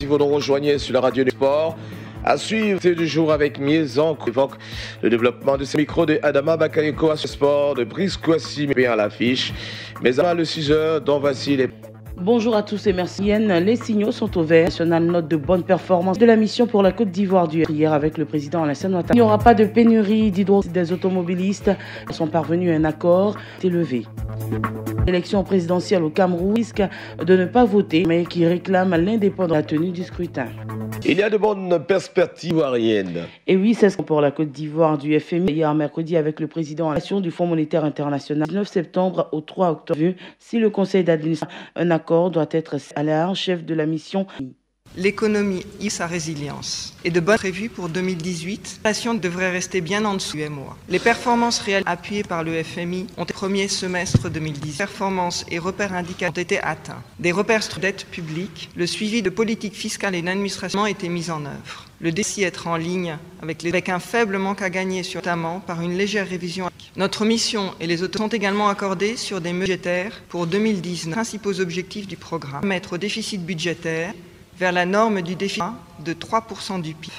Si vous nous rejoignez sur la radio du sport, à suivre du jour avec Miezan qui évoque le développement de ces micros de Adama Bakayoko à ce sport, de Brice Kouassi bien à l'affiche. Mais avant le 6h, dont voici les... Bonjour à tous et merci. Les signaux sont au vert. National note de bonne performance de la mission pour la Côte d'Ivoire du hier avec le président Alassane Ouattara. Il n'y aura pas de pénurie d'hydro des automobilistes. Ils sont parvenus à un accord élevé. L'élection présidentielle au Cameroun risque de ne pas voter, mais qui réclame l'indépendance de la tenue du scrutin. Il y a de bonnes perspectives ivoiriennes. Et oui, c'est ce pour la Côte d'Ivoire du FMI. Hier mercredi avec le président du Fonds monétaire international, 19 septembre au 3 octobre, si le conseil d'administration un accord doit être à la chef de la mission. L'économie et sa résilience est de bonnes prévues pour 2018. L'inflation devrait rester bien en dessous du MOA. Les performances réelles appuyées par le FMI ont été premier semestre 2010. Performances et repères indicateurs ont été atteints. Des repères de dette publique, le suivi de politique fiscale et d'administration ont été mis en œuvre. Le défi être en ligne avec un faible manque à gagner, notamment par une légère révision. Notre mission et les autres sont également accordés sur des mesures budgétaires pour 2019. Les principaux objectifs du programme, mettre au déficit budgétaire vers la norme du déficit de 3% du PIB.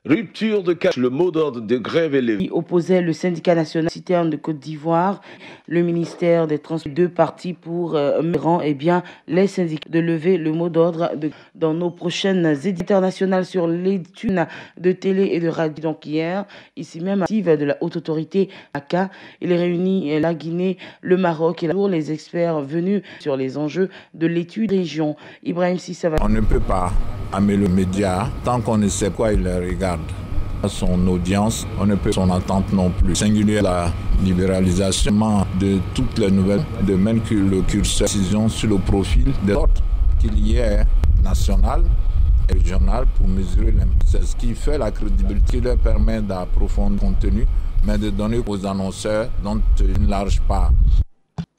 Rupture de cash, le mot d'ordre de grève élevé. Qui opposait le syndicat national citerne de Côte d'Ivoire, le ministère des Transports, deux partis pour les syndicats de lever le mot d'ordre dans nos prochaines éditions internationales sur l'étude de télé et de radio. Donc hier, ici même, active de la haute autorité ACA, il réunit la Guinée, le Maroc et les experts venus sur les enjeux de l'étude région. Ibrahim Sissava. On ne peut pas amener le média tant qu'on ne sait quoi il regarde. Son audience, on ne peut son attente non plus. Singulier la libéralisation de toutes les nouvelles, de même que le curseur décision sur le profil des autres qu'il y ait national et régional pour mesurer l'impact. C'est ce qui fait la crédibilité, qui leur permet d'approfondir le contenu, mais de donner aux annonceurs dont une large part.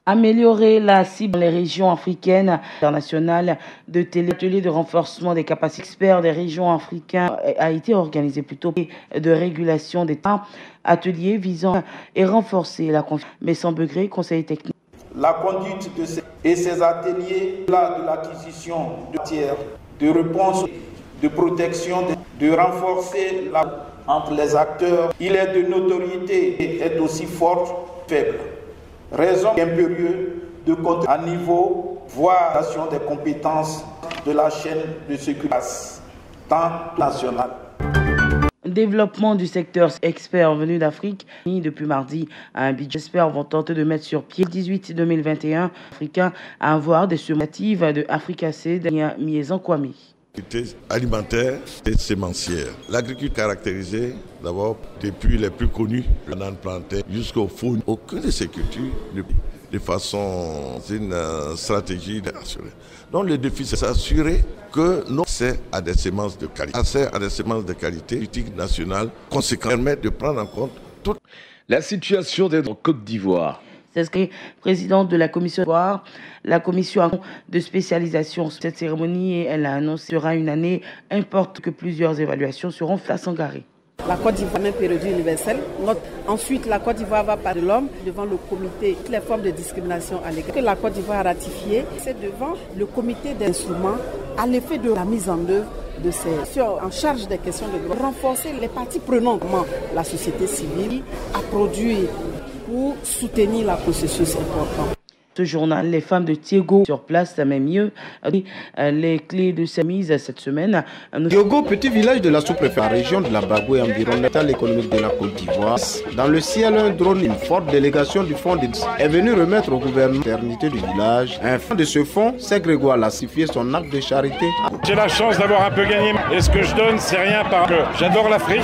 Améliorer la cible dans les régions africaines internationales de télé-atelier de renforcement des capacités experts des régions africaines a été organisé plutôt de régulation des temps, ateliers visant à renforcer la confiance, mais sans degré, conseil technique. La conduite de ces ateliers, là de l'acquisition de tiers, de réponse, de protection, de renforcer la entre les acteurs, il est de notoriété et est aussi forte, faible. Raison impérieuse de compter à niveau, voire des compétences de la chaîne de sécurité, tant nationale. Développement du secteur expert venu d'Afrique. Depuis mardi, un budget experts vont tenter de mettre sur pied 18-2021 africains à avoir des semences de Africacé de Miezan Kwame. Alimentaire et sémencière. L'agriculture caractérisée d'abord depuis les plus connus, le banane plantain jusqu'au faune. Aucune de ces cultures de façon, c'est une stratégie d'assurer. Donc le défi c'est s'assurer que nos accès à des semences de qualité, politique nationale, conséquemment permettent de prendre en compte toute la situation des Côte d'Ivoire. C'est ce que le président de la commission de spécialisation sur cette cérémonie et elle a annoncé qu'il y aura une année importe que plusieurs évaluations seront faites en garé. La Côte d'Ivoire a même période universelle. Ensuite, la Côte d'Ivoire va parler de l'homme devant le comité, toutes les formes de discrimination à l'égard. Que la Côte d'Ivoire a ratifié, c'est devant le comité d'instruments à l'effet de la mise en œuvre de ces en charge des questions de droit. Renforcer les parties prenantes, la société civile a produit pour soutenir le processus important. Ce journal, les femmes de Tiego sur place, ça met mieux. Les clés de ces mises cette semaine. Tiego, petit village de la sous-préfecture, région de la Bagoué, environnementale économique de la Côte d'Ivoire. Dans le ciel, un drone, une forte délégation du fonds est venue remettre au gouvernement l'éternité du village. Un fonds de ce fonds, c'est Grégoire l'a signifié son acte de charité. J'ai la chance d'avoir un peu gagné. Et ce que je donne, c'est rien parce que j'adore l'Afrique.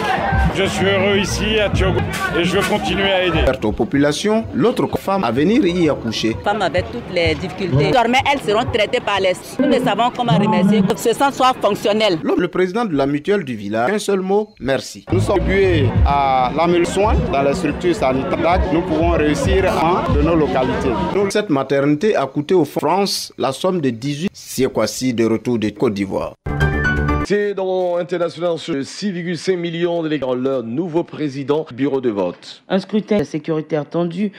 Je suis heureux ici à Tiego et je veux continuer à aider. Aux populations, l'autre femme à venir y accoucher. Avec toutes les difficultés. Désormais, elles seront traitées par les... Nous ne savons comment remercier que ce centre soit fonctionnel. Le président de la mutuelle du village, un seul mot, merci. Nous sommes contribués à l'amélioration dans les structures sanitaires. Nous pouvons réussir de nos localités. Cette maternité a coûté aux France la somme de 18 Sié Kouassi de retour de Côte d'Ivoire. C'est dans international sur 6,5 millions d'électeurs, leur nouveau président, bureau de vote. Un scrutin sécuritaire tendu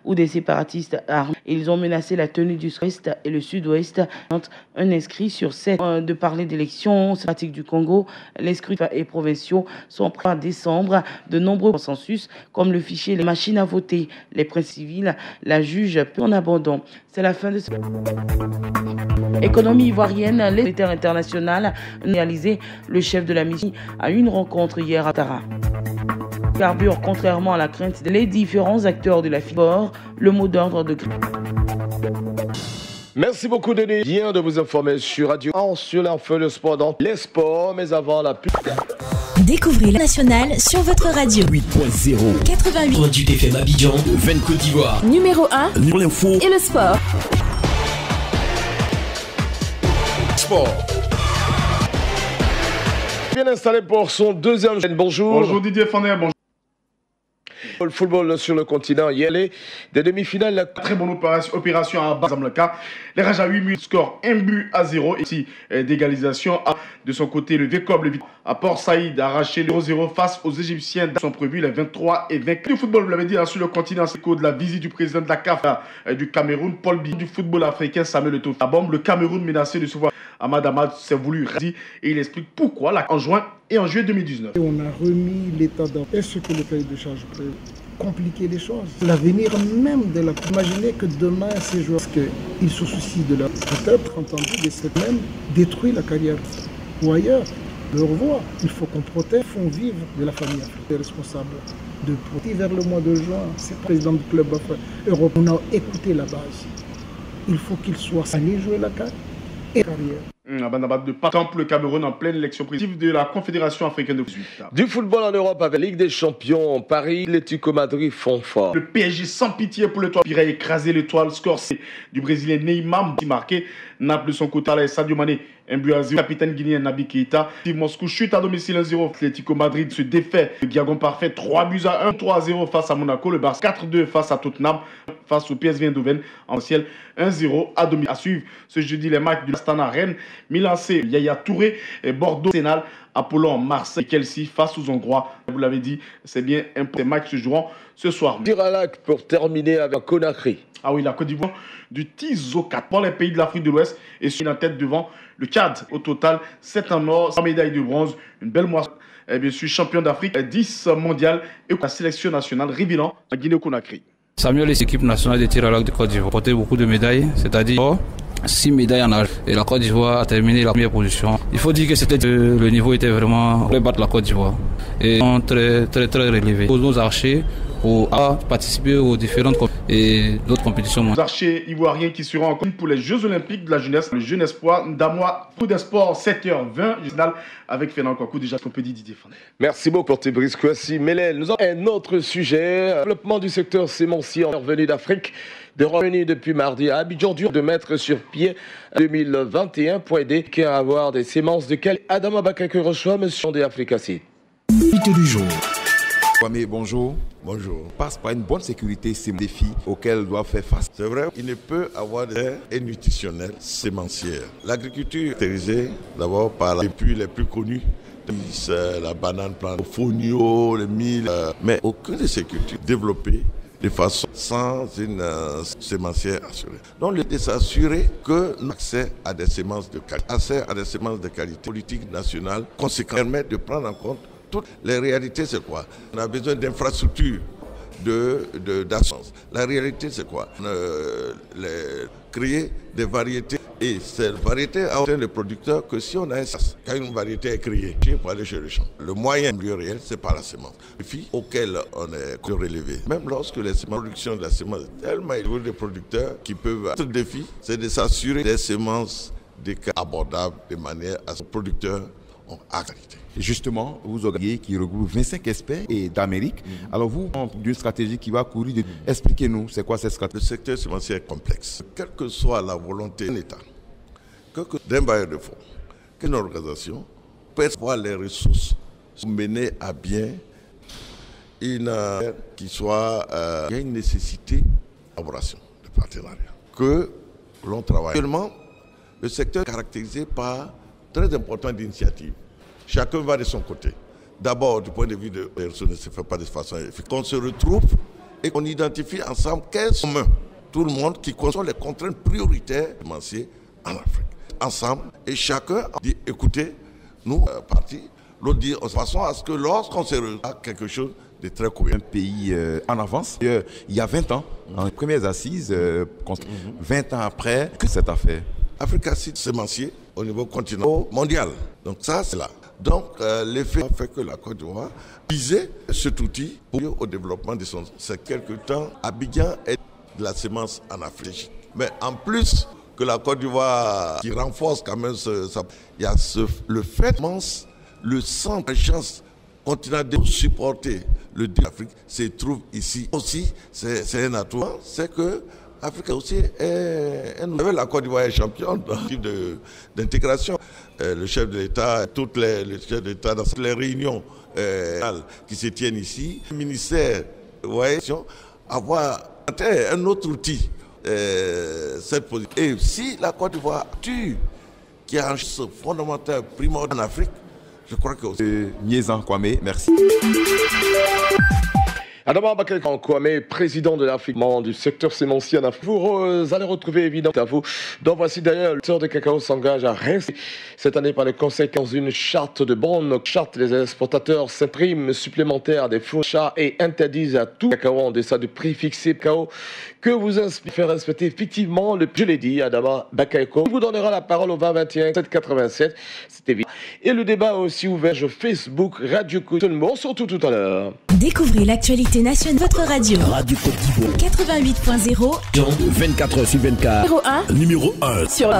où des séparatistes armés. Ils ont menacé la tenue du sud-ouest et le sud-ouest. Un inscrit sur 7 de parler d'élections démocratiques du Congo. Les scrutins et provinciaux sont prêts en décembre. De nombreux consensus, comme le fichier, les machines à voter, les princes civils, la juge peu en abandon. C'est la fin de ce... Économie ivoirienne, les militaires internationales réalisé le chef de la mission à une rencontre hier à Tara. Carbure, contrairement à la crainte des différents acteurs de la FIBOR, le mot d'ordre de... Merci beaucoup Denis. Bien de vous informer sur Radio 1 sur l'info de sport dans les sports, mais avant la pub. Découvrez le national sur votre radio. 8.0 88 du FM Abidjan, 20 Côte d'Ivoire. Numéro 1 pour l'info et le sport. Sport. Bien installé pour son deuxième chaîne. Bonjour. Bonjour Didier Fandé, bonjour. Le football sur le continent, hier, les des demi-finales. La... Très bonne opération à Bazamlaka. Les Raja 8 minutes, score 1-0. Ici, d'égalisation. De son côté, le VCOB à Port Saïd a arraché le 0-0 face aux Égyptiens. Sont prévus les 23 et 20. Du football, vous l'avez dit, sur le continent, c'est de la visite du président de la CAF du Cameroun, Paul Biya. Du football africain, Samuel Eto'o. La bombe, le Cameroun menacé de se voir. Ahmad s'est voulu dire et il explique pourquoi en juin et en juillet 2019. On a remis l'état d'ordre. Est-ce que le cahier de charge peut compliquer les choses? L'avenir même de la... Imaginez que demain, ces joueurs, qu'ils se soucient de leur... Peut-être entendu de cette même détruire la carrière ou ailleurs. Leur voix. Il faut qu'on protège, font vivre de la famille africaine responsable de protéger vers le mois de juin. C'est le président du club Europe. On a écouté la base. Il faut qu'il soit allé jouer la carte. De Patamp, le Cameroun en pleine élection présidentielle de la Confédération africaine de football. Du football en Europe avec Ligue des Champions, Paris, l'Atlético Madrid font fort. Le PSG sans pitié pour l'étoile. Piré écrasé l'étoile. Score du Brésilien Neymar marqué. Naples de son côté, Sadio Mané, 1-0. Capitaine guinéen Naby Keïta. Moscou chute à domicile 1-0. L'Atlético Madrid se défait. Le Diagon parfait 3-1. 3-0 face à Monaco. Le Barça 4-2 face à Tottenham. Face au PSV Eindhoven en ciel 1-0 à domicile. À suivre ce jeudi les matchs du Astana Rennes, Milan C, Yaya Touré, et Bordeaux, Sénal, Apollon, Marseille, Chelsea face aux Hongrois. Vous l'avez dit, c'est bien un des matchs se joueront ce soir. Tiralac pour terminer avec Conakry. Ah oui, la Côte d'Ivoire du Tizo 4 pour les pays de l'Afrique de l'Ouest et sur la tête devant le Tchad. Au total, 7 en or, 100 médailles de bronze, une belle moisson. Et bien sûr, champion d'Afrique, 10 mondial et la sélection nationale Rivilan à Guinée-Conakry. Samuel est l'équipe nationale de tir à l'arc de Côte d'Ivoire. Porté beaucoup de médailles, c'est-à-dire 6 médailles en argent. Et la Côte d'Ivoire a terminé la première position. Il faut dire que le niveau était vraiment pour battre la Côte d'Ivoire. Et on très relevé. Pour nos archers, pour participer aux différentes et d'autres compétitions. Les archers ivoiriens qui seront en compte pour les Jeux Olympiques de la jeunesse, le jeune espoir d'Amois, Foot des Sports, 7h20, avec Fernand Kouakou, déjà qu'on peut dire Didier Fandé. Merci beaucoup pour tes brises, Kwasi Melel. Nous avons un autre sujet, le développement du secteur sémencier en revenu d'Afrique. De revenus depuis mardi à Abidjan, dur de mettre sur pied 2021 pour aider à avoir des semences de qualité. Adama Bakayoko reçoit M. de Africa Seed. Invité du jour. Kwame, bonjour. Bonjour. Passe par une bonne sécurité, c'est un défi auquel doit faire face. C'est vrai, il ne peut avoir des aides nutritionnelles sémencières. L'agriculture est caractérisée d'abord par les puits les plus connus. La banane plante, le fonio, le mil, mais aucune de ces cultures développées de façon sans une sémencière assurée. Donc, l'idée est s'assurer que l'accès à des semences de qualité, politique nationale conséquente, permet de prendre en compte toutes les réalités. C'est quoi? On a besoin d'infrastructures, d'assurance. La réalité, c'est quoi? Créer des variétés. Et cette variété a autant de producteurs que si on a quand une variété est créée, pour aller chez le champ. Le moyen mieux réel, c'est par la semence. Le défi auquel on est relevé, même lorsque la production de la semence est tellement élevée des producteurs qui peuvent. Notre défi, c'est de s'assurer des semences abordables de manière à ce que les producteurs ont qualité. Justement, vous organisez qui regroupe 25 experts et d'Amérique. Alors vous, d'une stratégie qui va courir, expliquez-nous, c'est quoi cette stratégie? Le secteur semencier est complexe. Quelle que soit la volonté d'un État, d'un bailleur de fonds, qu'une organisation peut avoir les ressources pour mener à bien une qui soit... il y a une nécessité de collaboration, de partenariat, que l'on travaille. Actuellement, le secteur est caractérisé par très important d'initiative. Chacun va de son côté. D'abord, du point de vue de la ressources, ne se fait pas de façon efficace. Qu'on se retrouve et qu'on identifie ensemble qu'est-ce commun. Tout le monde qui conçoit les contraintes prioritaires financières en Afrique. Ensemble, et chacun dit, écoutez, nous, partis, l'autre dit, de façon à ce que lorsqu'on se retrouve à quelque chose de très commun. Un pays en avance. Il y a 20 ans, dans les premières assises, 20 ans après, que cette affaire Africa c'est sémencier au niveau continental mondial. Donc ça, c'est là. Donc l'effet fait que la Côte d'Ivoire visait cet outil pour au développement de son... C'est quelque temps, Abidjan est de la sémence en Afrique. Mais en plus que la Côte d'Ivoire qui renforce quand même il y a le fait le centre de chance continental de supporter le développement de l'Afrique se trouve ici. Aussi, c'est un atout. C'est que l'Afrique aussi la Côte d'Ivoire est championne d'intégration. Le chef de l'État, les chefs d'État dans toutes les réunions qui se tiennent ici, le ministère, avoir un autre outil, cette position. Et si la Côte d'Ivoire tue, qui a un chose fondamental, primordial en Afrique, je crois que... Niezan Kwame, merci. Adama Bakayoko Kwame, président de l'Afrique, membre du secteur sémencier en Afrique. Vous allez retrouver évidemment à vous. Donc voici d'ailleurs, le secteur de cacao s'engage à rester cette année par le Conseil dans une charte de bonne charte. Les exportateurs s'impriment supplémentaires des fonds d'achat et interdisent à tout cacao en deçà du prix fixé cacao que vous inspirez faire respecter effectivement je l'ai dit, Adama Bakayoko. On vous donnera la parole au 2021 787. C'était évident. Et le débat aussi ouvert sur Facebook, Radio Côte d'Ivoire. On se retrouve tout à l'heure. Découvrez l'actualité nationale, votre radio. Radio Côte d'Ivoire. 88.0. 24h/24. Numéro 1. Sur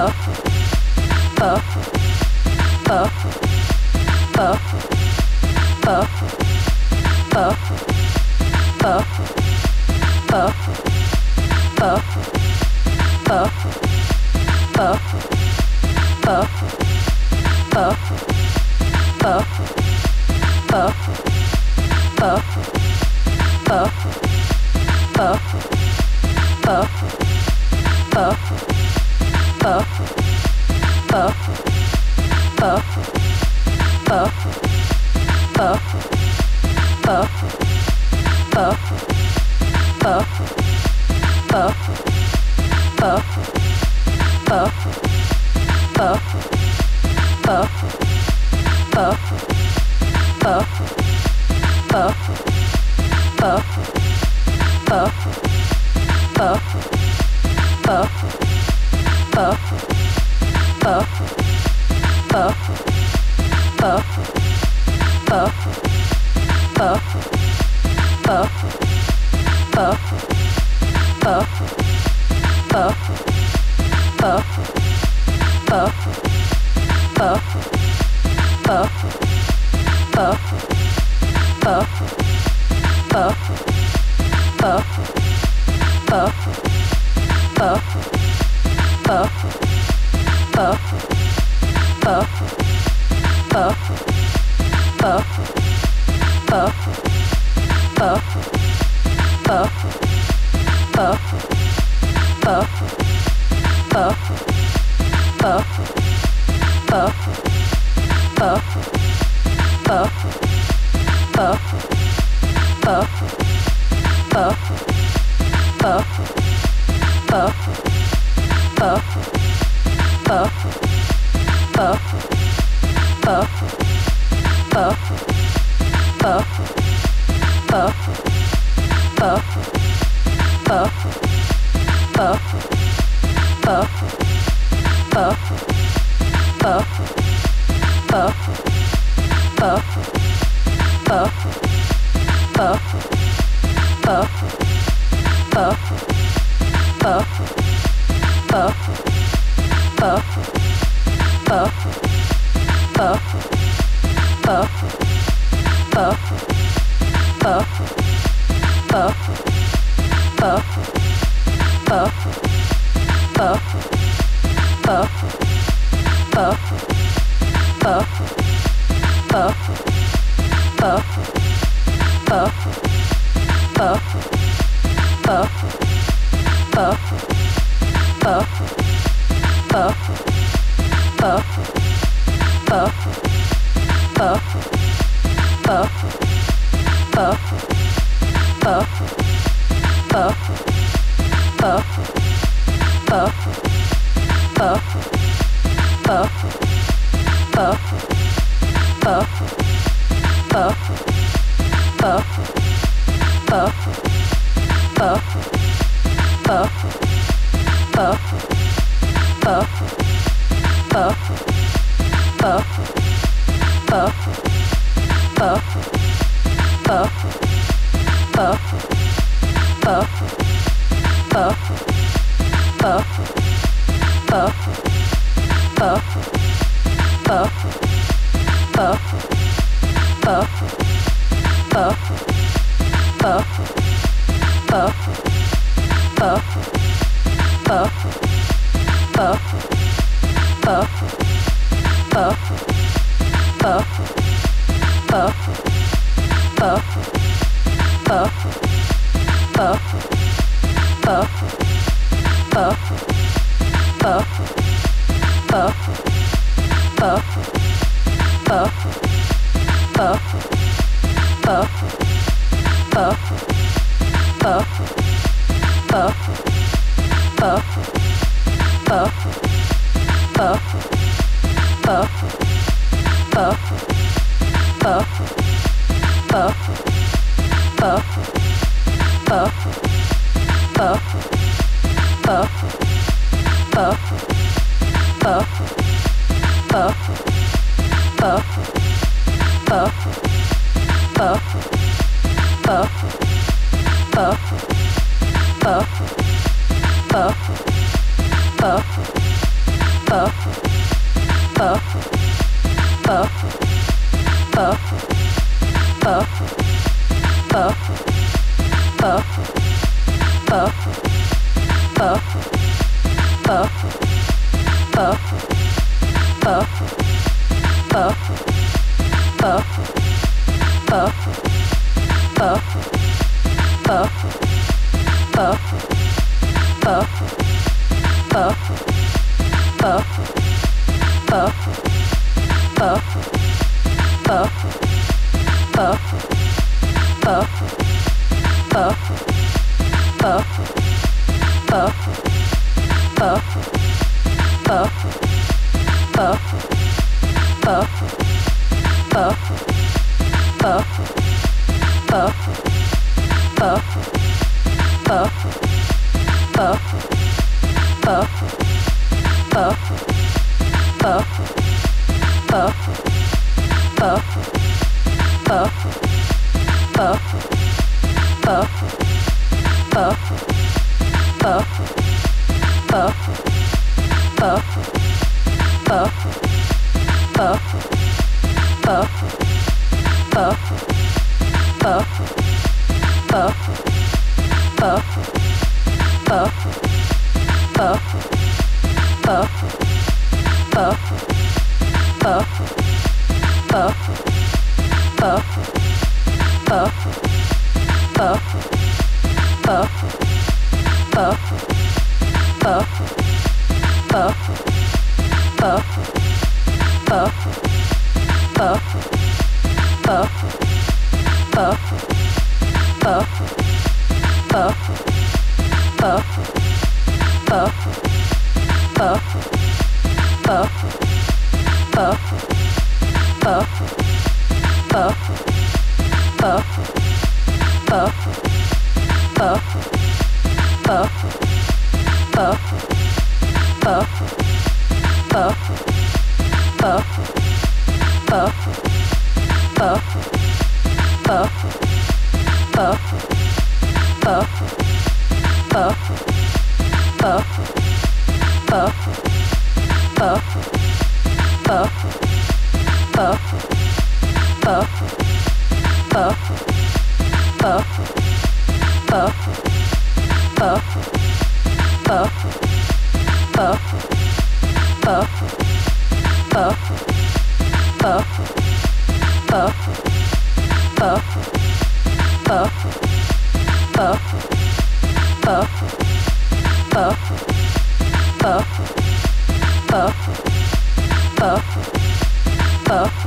Up.